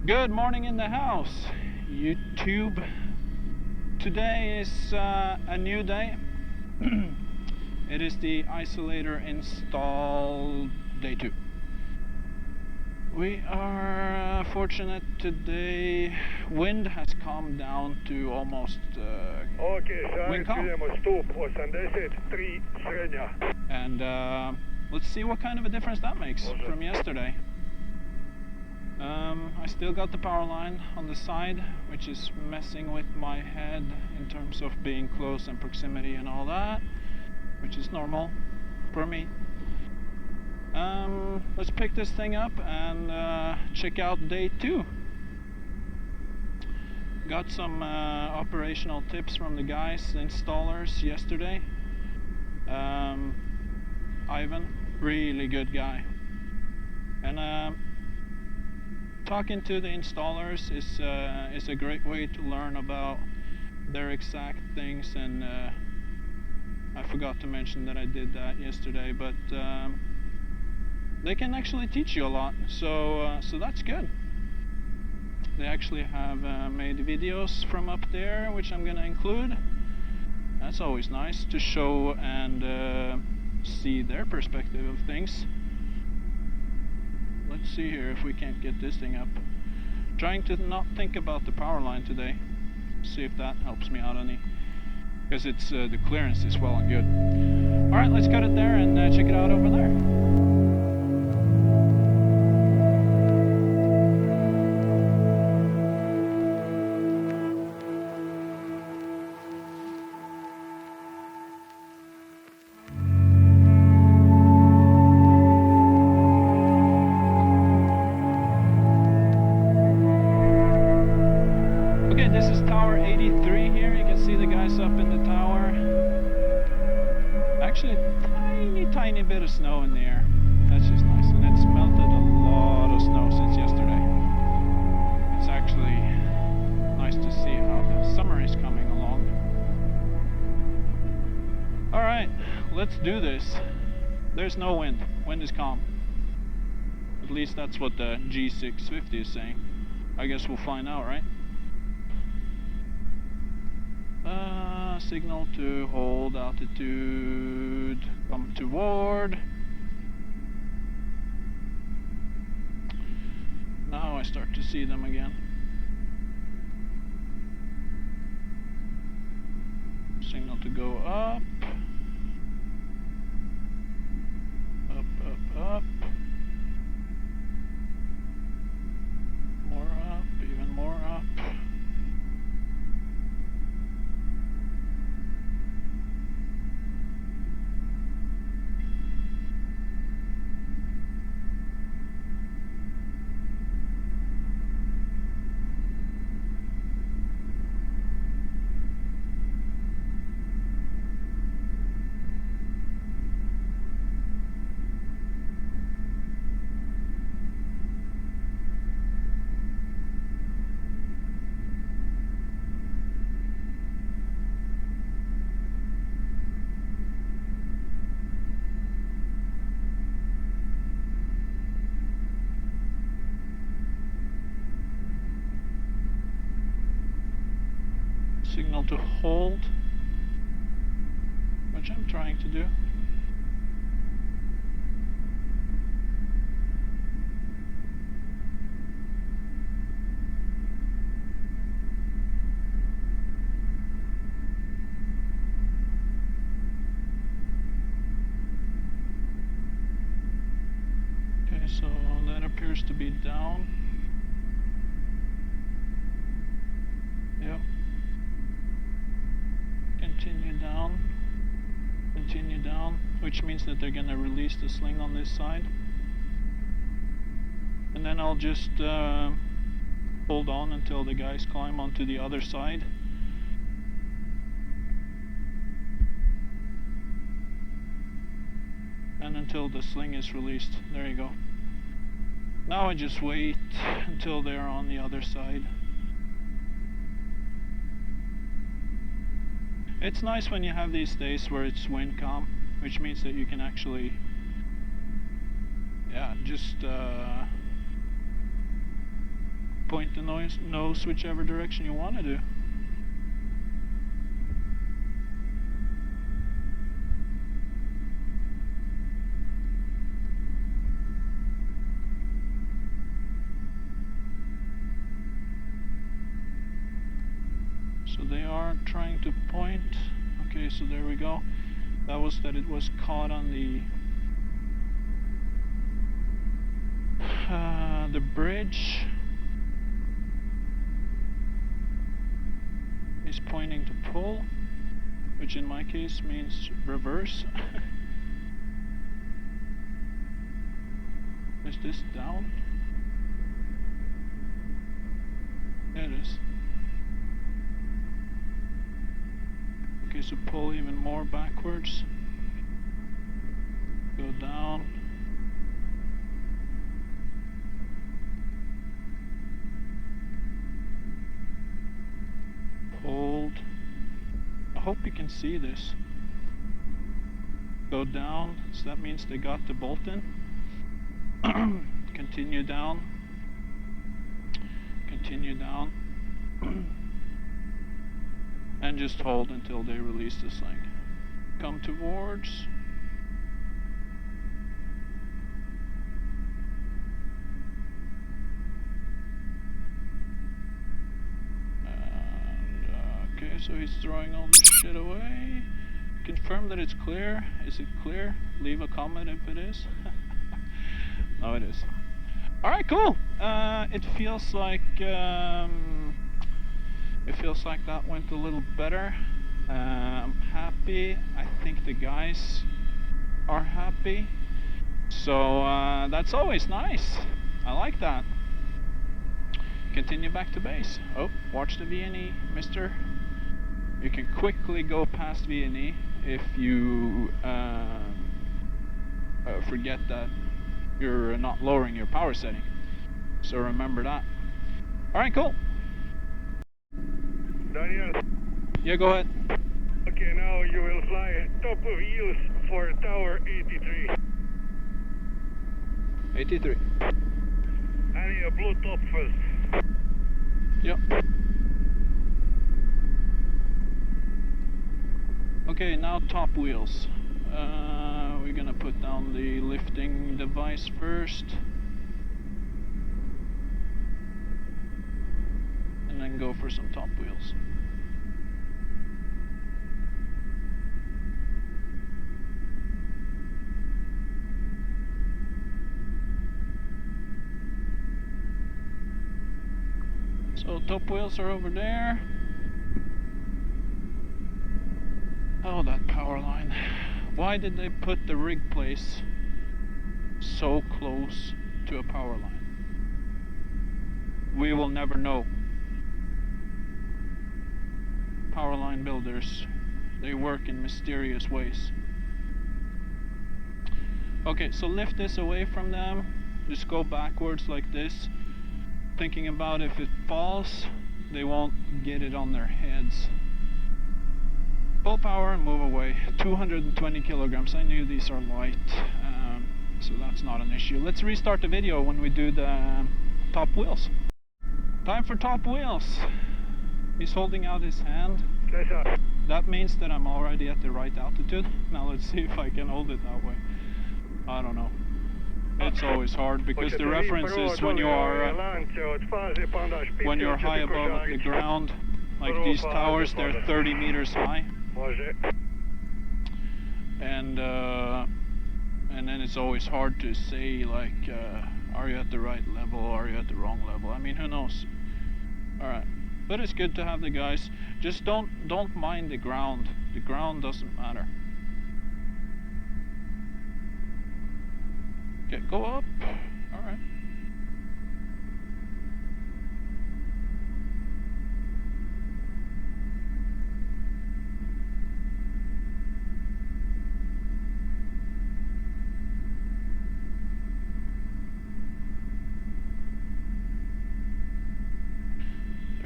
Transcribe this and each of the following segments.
Good morning in the house, YouTube. Today is a new day. It is the isolator install day 2. We are fortunate today. Wind has calmed down to almost wind calm. And let's see what kind of a difference that makes from yesterday. I still got the power line on the side, which is messing with my head in terms of being close and proximity and all that, which is normal for me. Let's pick this thing up and check out day 2. Got some operational tips from the guys, the installers, yesterday. Ivan, really good guy. And talking to the installers is a great way to learn about their exact things, and I forgot to mention that I did that yesterday, but they can actually teach you a lot, so that's good. They actually have made videos from up there, which I'm gonna include. That's always nice to show and see their perspective of things. Let's see here if we can't get this thing up. Trying to not think about the power line today. See if that helps me out any. Because it's the clearance is well and good. Alright, let's cut it there and check it out over there. This is tower 83 here. You can see the guys up in the tower. Actually, tiny bit of snow in the air. That's just nice. And it's melted a lot of snow since yesterday. It's actually nice to see how the summer is coming along. Alright, let's do this. There's no wind. Wind is calm. At least that's what the G650 is saying. I guess we'll find out, right? Signal to hold altitude, come toward. Now I start to see them again. Signal to go up. Up. More up, even more up. Signal to hold, which I'm trying to do. Okay, so that appears to be down. Yep. Continue down, which means that they're gonna release the sling on this side. And then I'll just hold on until the guys climb onto the other side. And until the sling is released. There you go. Now I just wait until they're on the other side. It's nice when you have these days where it's wind calm, which means that you can actually just point the nose whichever direction you want to do. So they are trying to point. Okay, so there we go. That was that it was caught on the bridge. He's pointing to pull, which in my case means reverse. Is this down? Yeah, it is. Okay, so pull even more backwards. Go down. Hold. I hope you can see this. Go down, so that means they got the bolt in. Continue down. Continue down. And just hold until they release the sling. Come towards. Okay, so he's throwing all this shit away. Confirm that it's clear. Is it clear? Leave a comment if it is. No, it is. Alright, cool. It feels like that went a little better. I'm happy. I think the guys are happy. So that's always nice. I like that. Continue back to base. Oh, watch the V&E, mister. You can quickly go past V&E if you forget that you're not lowering your power setting. So remember that. Alright, cool. Daniel. Yeah, go ahead. Okay, now you will fly top of wheels for tower 83. 83. I need a blue top first. Yep. Okay, now top wheels. We're gonna put down the lifting device first. And then go for some top wheels. So top wheels are over there. Oh, that power line. Why did they put the rig place so close to a power line? We will never know. Power line builders, they work in mysterious ways. Okay, so lift this away from them. Just go backwards like this. Thinking about if it falls, they won't get it on their heads. Full power and move away. 220 kilograms. I knew these are light, so that's not an issue. Let's restart the video when we do the top wheels. Time for top wheels. He's holding out his hand. That means that I'm already at the right altitude. Now let's see if I can hold it that way. I don't know. It's always hard because the reference is when you are high above the ground. Like these towers, they're 30 meters high. And then it's always hard to say, like, are you at the right level, are you at the wrong level? I mean, who knows? Alright, but it's good to have the guys. Just don't mind the ground. The ground doesn't matter. Okay, go up. Alright.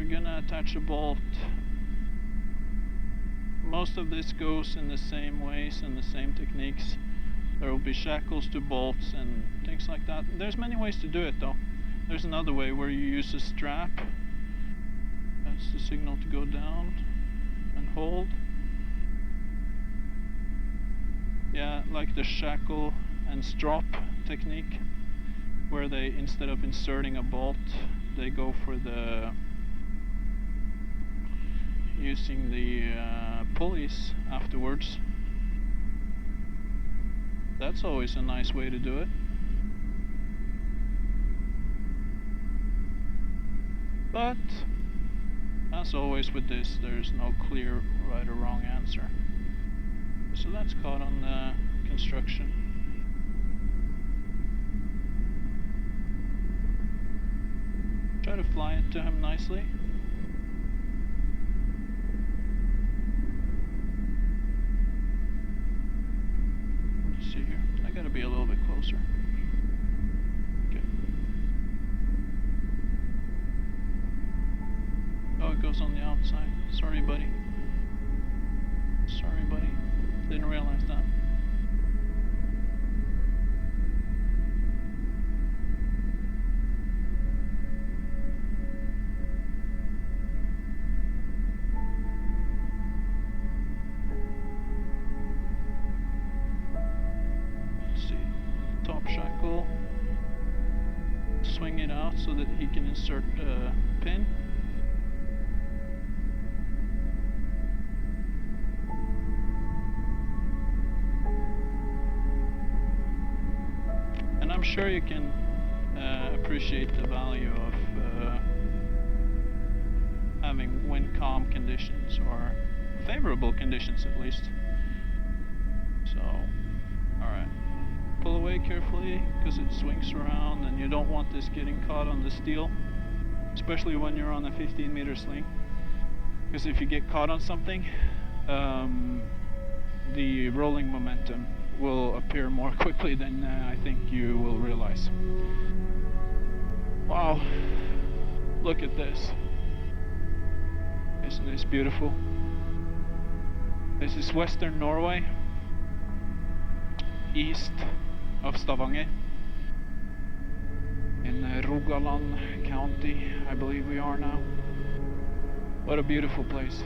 Gonna attach a bolt. Most of this goes in the same ways and the same techniques. There will be shackles to bolts and things like that. There's many ways to do it though. There's another way where you use a strap. That's the signal to go down and hold. Yeah, like the shackle and strop technique, where they, instead of inserting a bolt, they go for the using the pulleys afterwards. That's always a nice way to do it. But as always with this, there's no clear right or wrong answer. So that's caught on the construction. Try to fly it to him nicely. Let's see here. I gotta be a little bit closer. Okay. Oh, it goes on the outside. Sorry, buddy. Sorry, buddy. Didn't realize that. Let's see. Top shackle. Swing it out so that he can insert a pin. And I'm sure you can appreciate the value of having wind calm conditions, or favorable conditions at least. So, alright. Pull away carefully, because it swings around and you don't want this getting caught on the steel, especially when you're on a 15-meter sling, because if you get caught on something, the rolling momentum will appear more quickly than I think you will realize. Wow, look at this. Isn't this beautiful? This is Western Norway, east of Stavanger, in Rogaland County, I believe we are now. What a beautiful place.